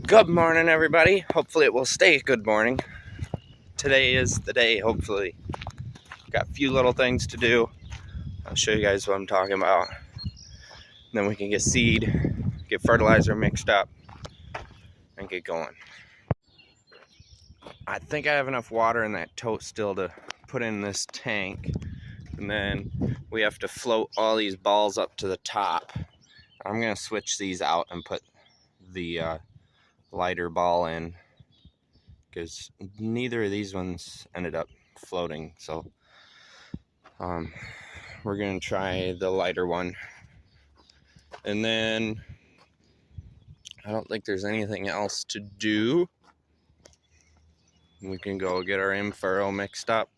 Good morning, everybody. Hopefully it will stay good morning. Today is the day, hopefully. Got a few little things to do. I'll show you guys what I'm talking about. Then we can get seed, get fertilizer mixed up, and get going. I think I have enough water in that tote still to put in this tank. And then we have to float all these balls up to the top. I'm going to switch these out and put the lighter ball in, because neither of these ones ended up floating. So we're gonna try the lighter one, and then I don't think there's anything else to do. We can go get our in-furrow mixed up,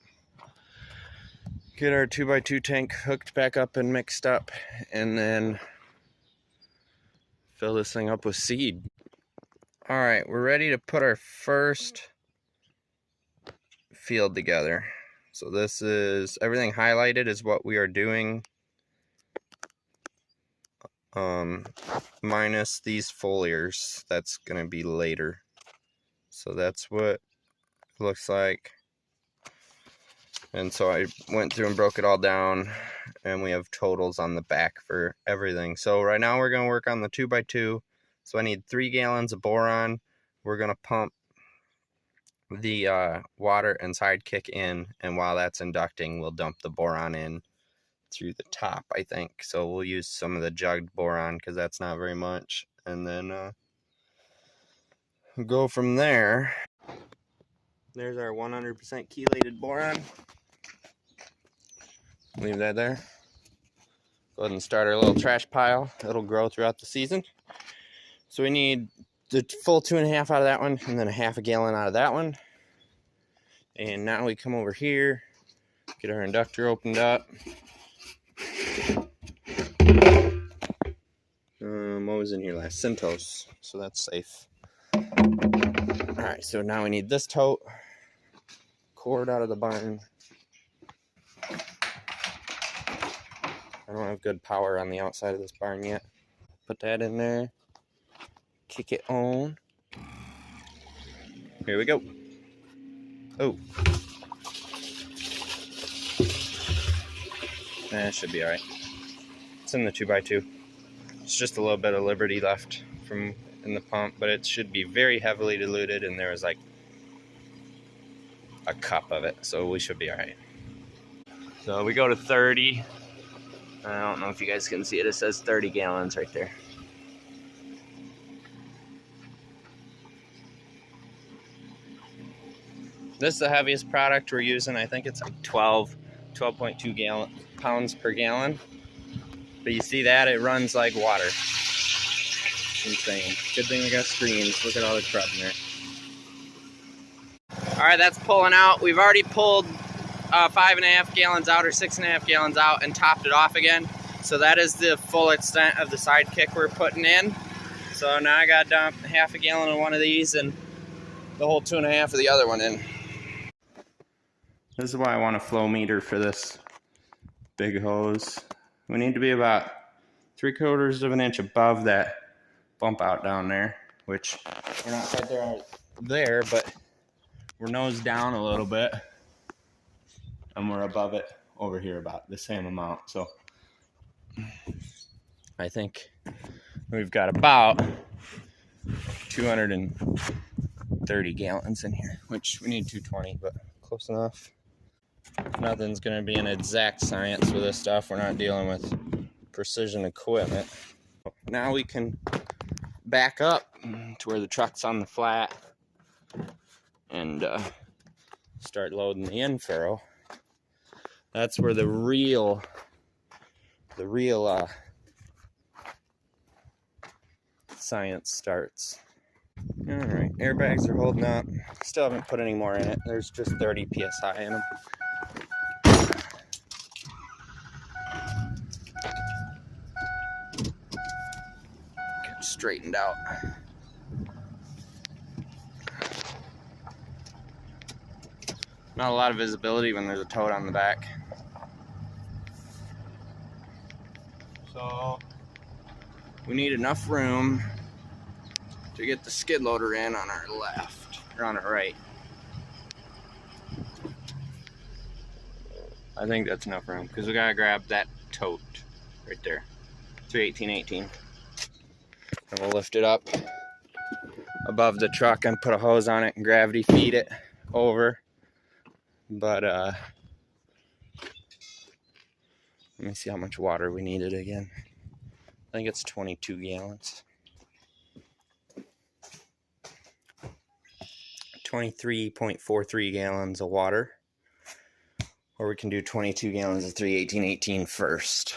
get our 2x2 tank hooked back up and mixed up, and then fill this thing up with seed. All right, we're ready to put our first field together. So this is everything highlighted is what we are doing, minus these foliars. That's gonna be later. So that's what it looks like. And so I went through and broke it all down, and we have totals on the back for everything. So right now we're gonna work on the 2x2. So I need 3 gallons of boron. We're gonna pump the water and sidekick in, and while that's inducting, we'll dump the boron in through the top, I think. So we'll use some of the jugged boron because that's not very much, and then go from there. There's our 100% chelated boron. Leave that there. Go ahead and start our little trash pile. It'll grow throughout the season. So we need the full 2.5 out of that one, and then a half a gallon out of that one. And now we come over here, get our inductor opened up. What was in here last? Cintos, so that's safe. All right, so now we need this tote, cord out of the barn. I don't have good power on the outside of this barn yet. Put that in there, kick it on. Here we go. Oh. That should be all right. It's in the 2x2. It's just a little bit of Liberty left from in the pump, but it should be very heavily diluted, and there was like a cup of it, so we should be all right. So we go to 30. I don't know if you guys can see it. It says 30 gallons right there. This is the heaviest product we're using. I think it's like 12.2 pounds per gallon. But you see that? It runs like water. It's insane. Good thing we got screens. Look at all the crud in there. All right, that's pulling out. We've already pulled 5.5 gallons out or 6.5 gallons out and topped it off again. So that is the full extent of the sidekick we're putting in. So now I got to dump half a gallon of one of these and the whole 2.5 of the other one in. This is why I want a flow meter for this big hose. We need to be about 3/4 of an inch above that bump out down there, which we're not quite there, but we're nose down a little bit, and we're above it over here about the same amount. So I think we've got about 230 gallons in here, which we need 220, but close enough. Nothing's going to be an exact science with this stuff. We're not dealing with precision equipment. Now we can back up to where the truck's on the flat and start loading the in-furrow. That's where the real science starts. All right, airbags are holding up. Still haven't put any more in it. There's just 30 psi in them. Get straightened out. Not a lot of visibility when there's a tote on the back. So we need enough room to get the skid loader in on our left, or on our right. I think that's enough room, because we gotta grab that tote right there. 318/18. And we'll lift it up above the truck and put a hose on it and gravity feed it over. But let me see how much water we needed again. I think it's 22 gallons. 23.43 gallons of water. Or we can do 22 gallons of 318/18 first.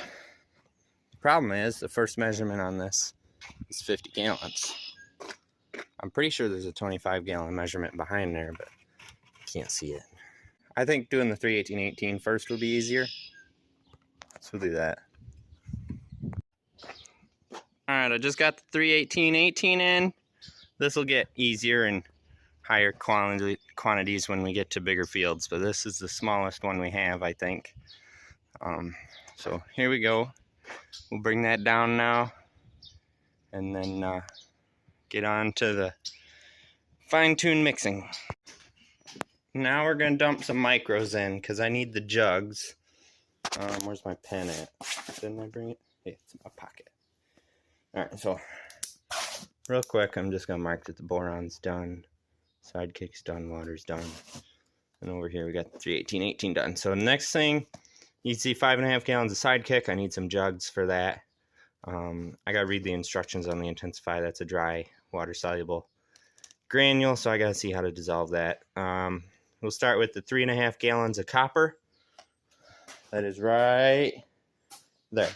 The problem is, the first measurement on this is 50 gallons. I'm pretty sure there's a 25 gallon measurement behind there, but I can't see it. I think doing the 318/18 first would be easier. So we'll do that. Alright, I just got the 318/18 in. This will get easier and higher quantities when we get to bigger fields, but this is the smallest one we have, I think. So here we go. We'll bring that down now, and then get on to the fine-tune mixing. Now we're going to dump some micros in, because I need the jugs. Where's my pen at? Didn't I bring it? Yeah, it's in my pocket. Alright, so real quick, I'm just going to mark that the boron's done. Sidekick's done, water's done. And over here we got the 318/18 done. So next thing, you see 5.5 gallons of Sidekick. I need some jugs for that. I gotta read the instructions on the Intensify. That's a dry, water-soluble granule, so I gotta see how to dissolve that. We'll start with the 3.5 gallons of copper. That is right there.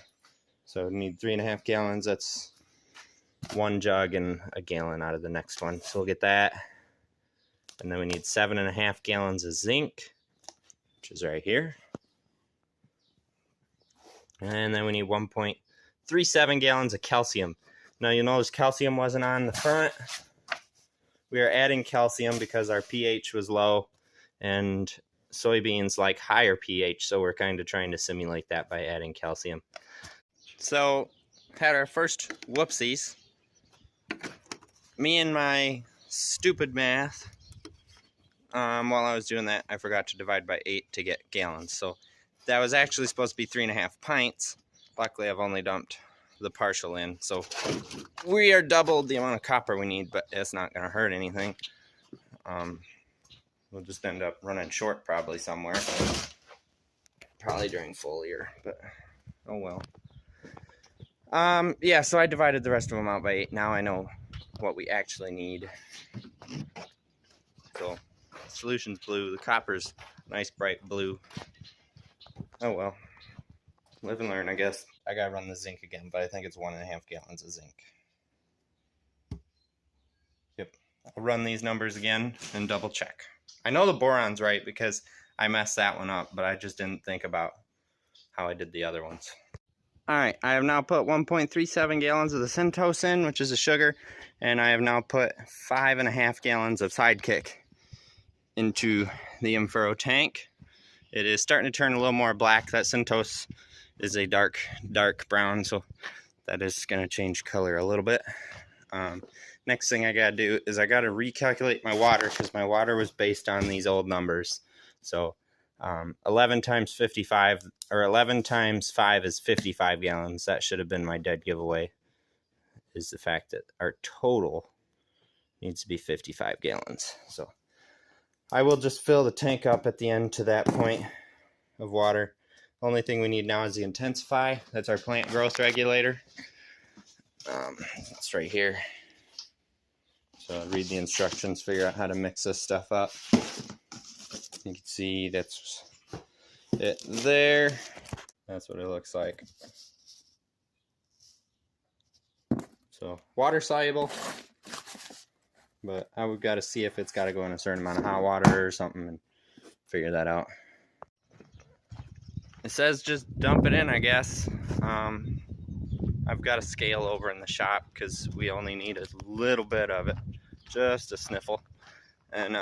So we need 3.5 gallons. That's one jug and a gallon out of the next one. So we'll get that. And then we need 7.5 gallons of zinc, which is right here. And then we need 1.37 gallons of calcium. Now you'll notice calcium wasn't on the front. We are adding calcium because our pH was low and soybeans like higher pH, so we're kind of trying to simulate that by adding calcium. So, had our first whoopsies. Me and my stupid math. While I was doing that, I forgot to divide by 8 to get gallons. So that was actually supposed to be 3.5 pints. Luckily, I've only dumped the partial in. So we are doubled the amount of copper we need, but it's not going to hurt anything. We'll just end up running short probably somewhere. Probably during full year, but oh well. Yeah, so I divided the rest of them out by 8. Now I know what we actually need. So solution's blue, the copper's nice bright blue. Oh well, live and learn, I guess. I gotta run the zinc again, but I think it's 1.5 gallons of zinc. Yep, I'll run these numbers again and double check. I know the boron's right because I messed that one up, but I just didn't think about how I did the other ones. Alright, I have now put 1.37 gallons of the Centose in, which is a sugar, and I have now put 5.5 gallons of Sidekick into the Infuro tank. It is starting to turn a little more black. That Centose is a dark brown, so that is going to change color a little bit. Next thing I got to do is I got to recalculate my water, because my water was based on these old numbers. So 11 times 55, or 11 times 5 is 55 gallons. That should have been my dead giveaway, is the fact that our total needs to be 55 gallons. So I will just fill the tank up at the end to that point of water. Only thing we need now is the Intensify. That's our plant growth regulator. It's right here. So read the instructions, figure out how to mix this stuff up. You can see that's it there. That's what it looks like. So water soluble, but I would got to see if it's got to go in a certain amount of hot water or something and figure that out. It says just dump it in, I guess. I've got a scale over in the shop because we only need a little bit of it, just a sniffle, and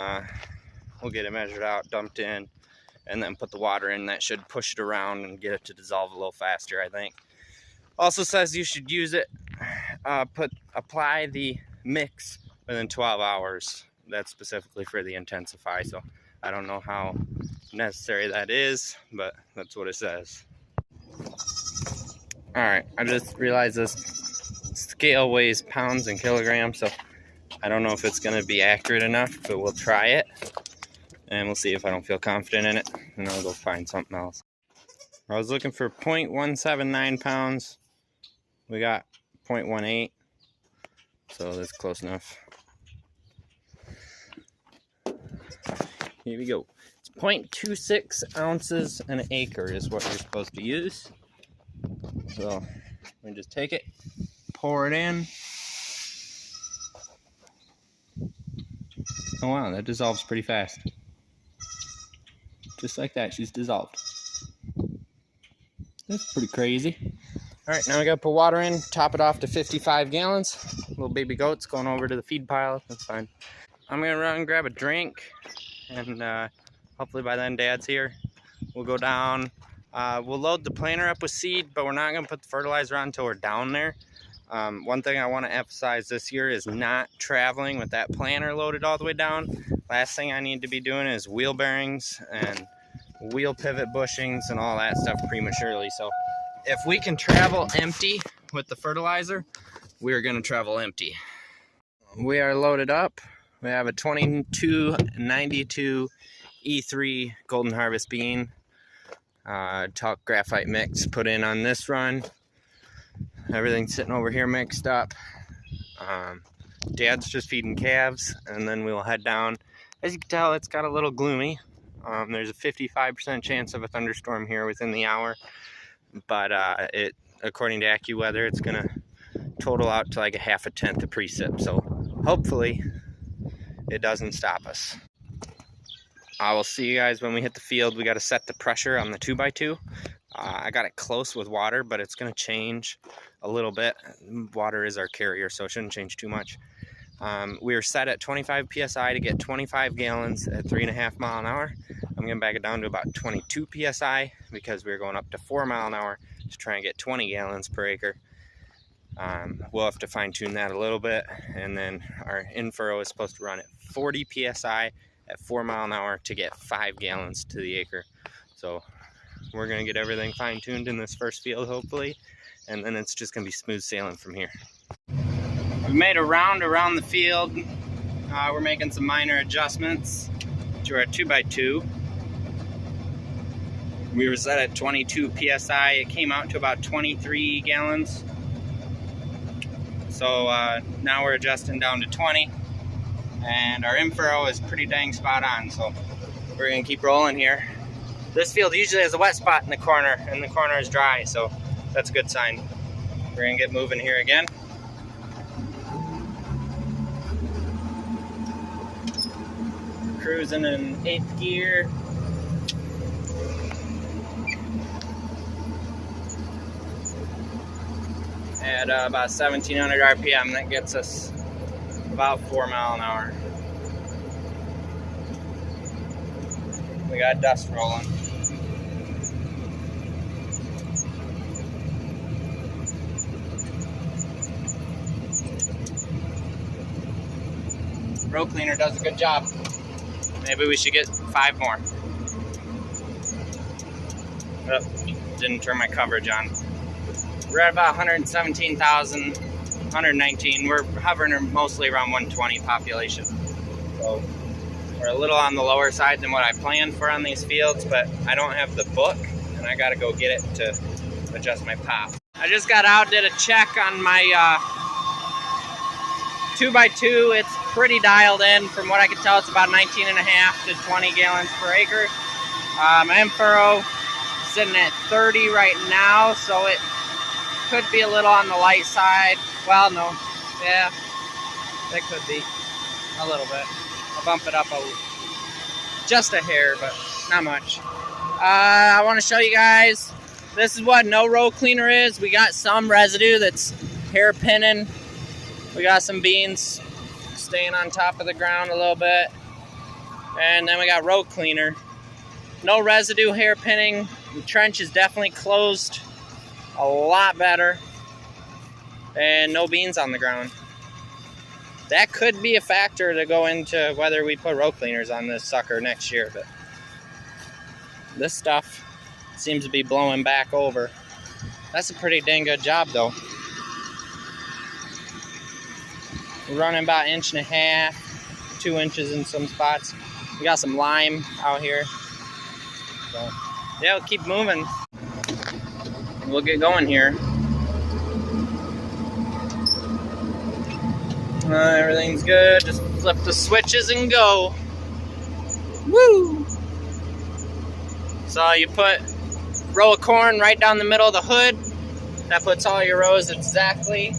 we'll get it measured out, dumped in, and then put the water in. That should push it around and get it to dissolve a little faster, I think. Also says you should use it, apply the mix within 12 hours. That's specifically for the Intensify, so I don't know how necessary that is, but that's what it says. Alright, I just realized this scale weighs pounds and kilograms, so I don't know if it's going to be accurate enough, but we'll try it. And we'll see if I don't feel confident in it, and I'll go find something else. I was looking for 0.179 pounds. We got 0.18, so that's close enough. Here we go. It's 0.26 ounces an acre is what you're supposed to use. So we just take it, pour it in. Oh wow, that dissolves pretty fast. Just like that, she's dissolved. That's pretty crazy. Alright, now we gotta put water in, top it off to 55 gallons. Little baby goat's going over to the feed pile, that's fine. I'm gonna run and grab a drink, and hopefully by then Dad's here. We'll go down, we'll load the planter up with seed, but we're not gonna put the fertilizer on until we're down there. One thing I want to emphasize this year is not traveling with that planter loaded all the way down. Last thing I need to be doing is wheel bearings and wheel pivot bushings and all that stuff prematurely. So if we can travel empty with the fertilizer, we're going to travel empty. We are loaded up. We have a 2292 E3 Golden Harvest bean, talc graphite mix put in on this run. Everything's sitting over here mixed up. Dad's just feeding calves, and then we'll head down. As you can tell, it's got a little gloomy. There's a 55% chance of a thunderstorm here within the hour, but according to AccuWeather, it's gonna total out to like a half a tenth of precip. So hopefully it doesn't stop us. I will see you guys when we hit the field. We got to set the pressure on the 2x2. I got it close with water, but it's going to change a little bit. Water is our carrier, so it shouldn't change too much. We are set at 25 psi to get 25 gallons at 3.5 mile an hour. I'm going to back it down to about 22 psi because we're going up to 4 mile an hour to try and get 20 gallons per acre. We'll have to fine tune that a little bit, and then our in-furrow is supposed to run at 40 psi at 4 mile an hour to get 5 gallons to the acre. So we're going to get everything fine-tuned in this first field, hopefully, and then it's just going to be smooth sailing from here. We've made a round around the field. We're making some minor adjustments to our 2x2. We were set at 22 psi. It came out to about 23 gallons. So now we're adjusting down to 20. And our in-furrow is pretty dang spot on, so we're going to keep rolling here. This field usually has a wet spot in the corner, and the corner is dry, so that's a good sign. We're going to get moving here again. Cruising in 8th gear. At about 1700 RPM, that gets us about 4 mile an hour. We got dust rolling. Row cleaner does a good job. Maybe we should get 5 more. Oh, didn't turn my coverage on. We're at about 117,000, 119. We're hovering mostly around 120 population. So we're a little on the lower side than what I planned for on these fields, but I don't have the book, and I gotta go get it to adjust my pop. I just got out, did a check on my 2x2. It's pretty dialed in. From what I can tell, it's about 19.5 to 20 gallons per acre. My in-furrow sitting at 30 right now, so it could be a little on the light side. Well, no, yeah, that could be a little bit. I'll bump it up just a hair, but not much. I want to show you guys, this is what no row cleaner is. We got some residue that's hair pinning. We got some beans staying on top of the ground a little bit. And then we got row cleaner. No residue, hair pinning. The trench is definitely closed a lot better. And no beans on the ground. that could be a factor to go into whether we put row cleaners on this sucker next year. But this stuff seems to be blowing back over. That's a pretty dang good job, though. We're running about 1.5 inches, 2 inches in some spots. We got some lime out here. So, yeah, we'll keep moving. We'll get going here. Everything's good. Just flip the switches and go. Woo! So you put a row of corn right down the middle of the hood. That puts all your rows exactly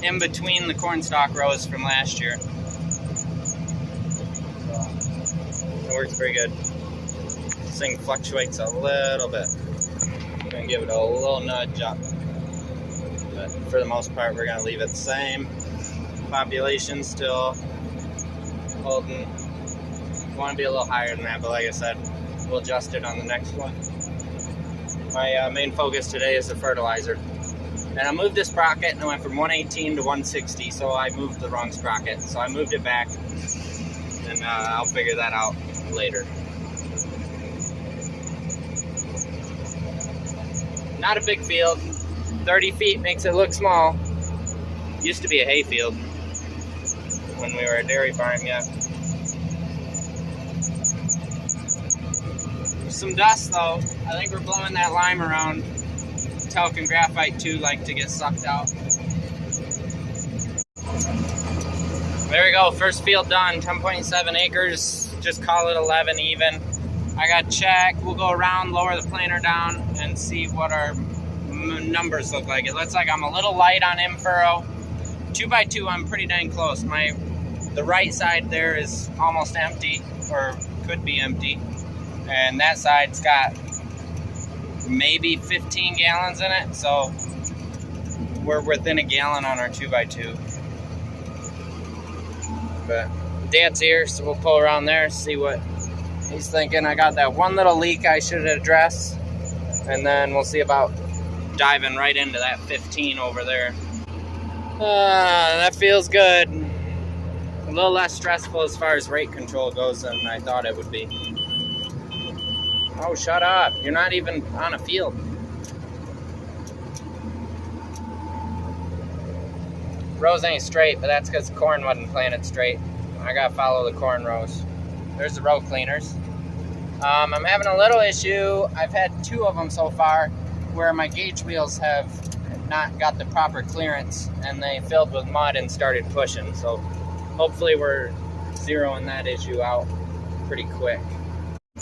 in between the corn stalk rows from last year. It works pretty good. This thing fluctuates a little bit. I'm gonna give it a little nudge up. But for the most part, we're gonna leave it the same. Population still holding. Want to be a little higher than that, but like I said, we'll adjust it on the next one. My main focus today is the fertilizer. And I moved this sprocket and I went from 118 to 160, so I moved the wrong sprocket. So I moved it back, and I'll figure that out later. Not a big field. 30 feet makes it look small. Used to be a hay field when we were a dairy farm, yeah. There's some dust though. I think we're blowing that lime around. Talc and graphite too like to get sucked out. There we go, first field done, 10.7 acres, just call it 11 even. I got check, we'll go around, lower the planer down, and see what our numbers look like. It looks like I'm a little light on M-furrow. 2x2, I'm pretty dang close. The right side there is almost empty, or could be empty. And that side's got maybe 15 gallons in it, so we're within a gallon on our 2x2. But Dad's here, so we'll pull around there, see what he's thinking. I got that one little leak I should address, and then we'll see about diving right into that 15 over there. That feels good. A little less stressful as far as rate control goes than I thought it would be. Oh, shut up. You're not even on a field. Rows ain't straight, but that's because corn wasn't planted straight. I gotta follow the corn rows. There's the row cleaners. I'm having a little issue. I've had 2 of them so far where my gauge wheels have not got the proper clearance and they filled with mud and started pushing. So hopefully we're zeroing that issue out pretty quick.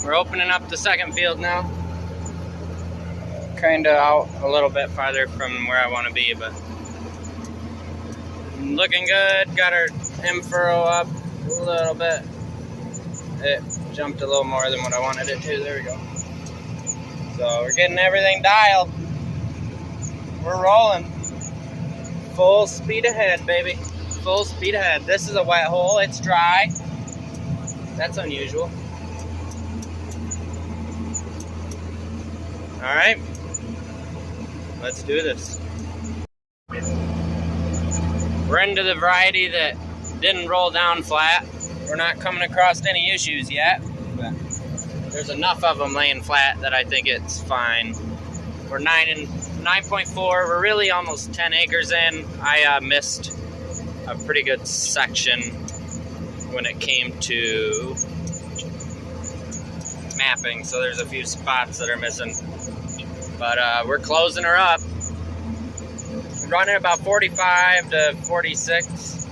We're opening up the second field now. Kind of out a little bit farther from where I want to be, but looking good. Got our M-furrow up a little bit. It jumped a little more than what I wanted it to. There we go. So we're getting everything dialed. We're rolling. Full speed ahead, baby. Full speed ahead. This is a wet hole. It's dry. That's unusual. All right. Let's do this. We're into the variety that didn't roll down flat. We're not coming across any issues yet, but there's enough of them laying flat that I think it's fine. We're 9.4. We're really almost 10 acres in. I missed a pretty good section when it came to mapping, so there's a few spots that are missing. But we're closing her up. Running about 45 to 46.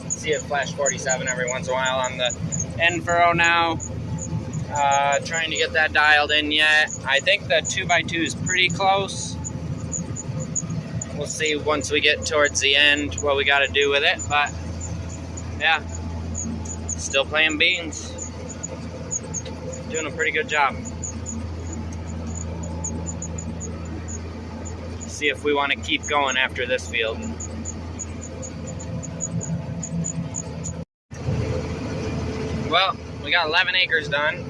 See it flash 47 every once in a while on the M-furrow now. Trying to get that dialed in yet. I think the 2x2 is pretty close. We'll see once we get towards the end what we got to do with it. But yeah, still playing beans. Doing a pretty good job. See if we want to keep going after this field. Well, we got 11 acres done.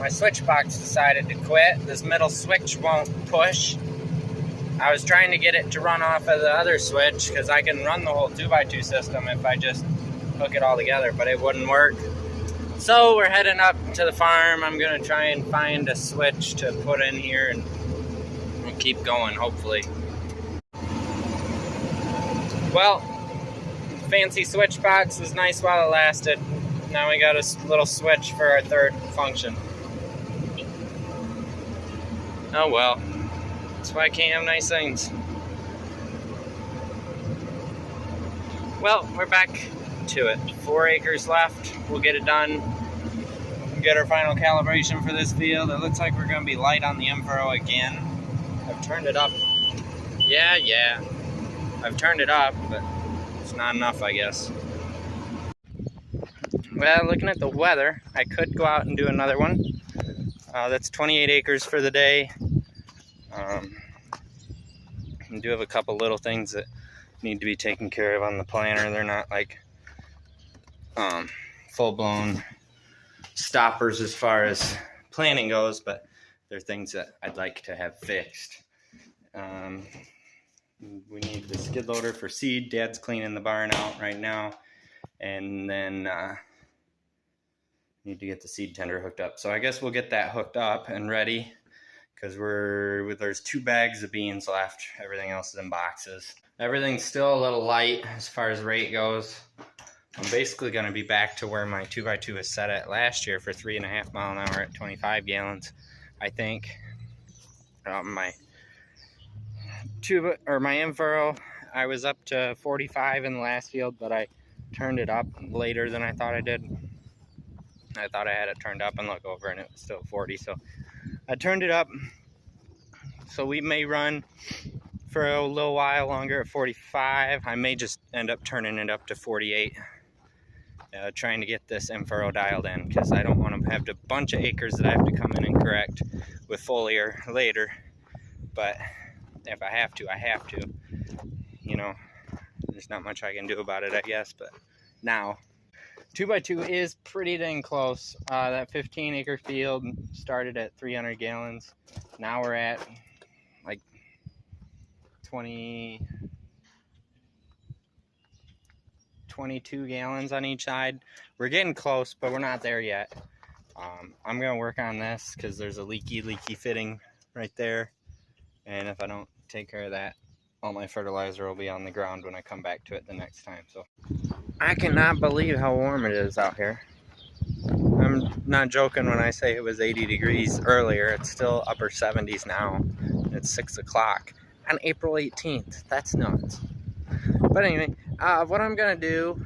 My switch box decided to quit. This middle switch won't push. I was trying to get it to run off of the other switch because I can run the whole 2x2 system if I just hook it all together, but it wouldn't work. So we're heading up to the farm. I'm gonna try and find a switch to put in here and we'll keep going, hopefully. Well, fancy switch box was nice while it lasted. Now we got a little switch for our third function. Oh well, that's why I can't have nice things. Well, we're back to it. 4 acres left. We'll get it done. Get our final calibration for this field. It looks like we're going to be light on the M-furrow again. I've turned it up. Yeah. I've turned it up, but it's not enough, I guess. Well, looking at the weather, I could go out and do another one. That's 28 acres for the day. I do have a couple little things that need to be taken care of on the planter. They're not like full-blown stoppers as far as planting goes, but they're things that I'd like to have fixed. We need the skid loader for seed. Dad's cleaning the barn out right now, and then need to get the seed tender hooked up. So I guess we'll get that hooked up and ready, because there's 2 bags of beans left. Everything else is in boxes. Everything's still a little light as far as rate goes. I'm basically going to be back to where my 2x2 was set at last year for 3.5 mile an hour at 25 gallons, I think. My M-furrow, I was up to 45 in the last field, but I turned it up later than I thought I did. I thought I had it turned up and look over and it was still 40, so I turned it up. So we may run for a little while longer at 45. I may just end up turning it up to 48. Trying to get this M-furrow dialed in, because I don't want to have a bunch of acres that I have to come in and correct with foliar later. But if I have to, I have to. You know, there's not much I can do about it, I guess. But now, 2x2 is pretty dang close. That 15-acre field started at 300 gallons. Now we're at like 22 gallons on each side. We're getting close, but we're not there yet. I'm gonna work on this because there's a leaky fitting right there, and if I don't take care of that, all my fertilizer will be on the ground when I come back to it the next time. So I cannot believe how warm it is out here. I'm not joking when I say it was 80 degrees earlier. It's still upper 70s now. It's 6 o'clock on April 18th. That's nuts. But anyway, what I'm gonna do,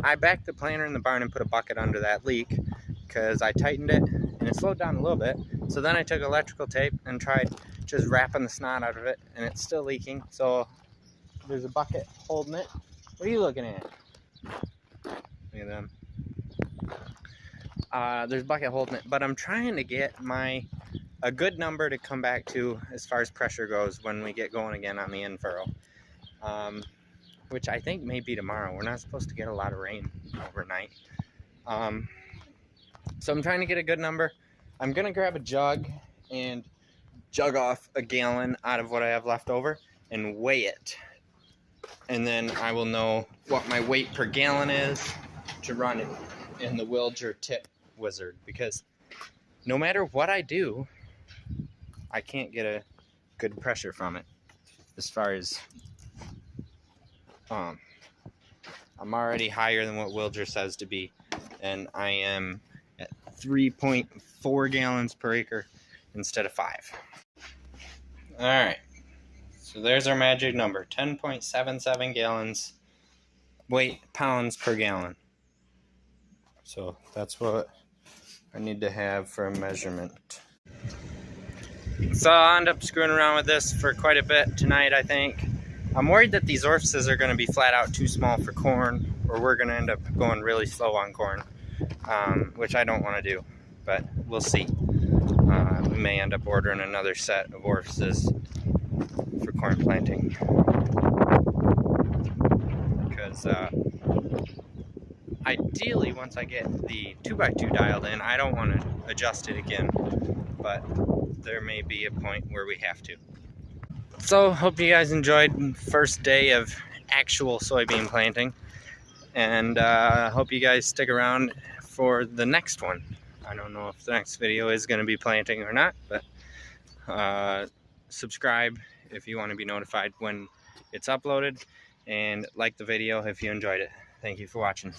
I backed the planter in the barn and put a bucket under that leak because I tightened it and it slowed down a little bit. So then I took electrical tape and tried just wrapping the snot out of it, and it's still leaking. So there's a bucket holding it. What are you looking at? Look at them. There's a bucket holding it, but I'm trying to get a good number to come back to as far as pressure goes when we get going again on the M-furrow. Which I think may be tomorrow. We're not supposed to get a lot of rain overnight. So I'm trying to get a good number. I'm gonna grab a jug and jug off a gallon out of what I have left over and weigh it. And then I will know what my weight per gallon is to run it in the Wilger Tip Wizard, because no matter what I do, I can't get a good pressure from it. As far as I'm already higher than what Wilger says to be, and I am at 3.4 gallons per acre instead of 5. All right, so there's our magic number, 10.77 gallons, pounds per gallon. So that's what I need to have for a measurement. So I'll end up screwing around with this for quite a bit tonight, I think. I'm worried that these orifices are going to be flat out too small for corn, or we're going to end up going really slow on corn, which I don't want to do, but we'll see. We may end up ordering another set of orifices for corn planting, because ideally, once I get the 2x2 dialed in, I don't want to adjust it again, but there may be a point where we have to. So hope you guys enjoyed first day of actual soybean planting, and hope you guys stick around for the next one. I don't know if the next video is going to be planting or not, but subscribe if you want to be notified when it's uploaded, and like the video if you enjoyed it. Thank you for watching.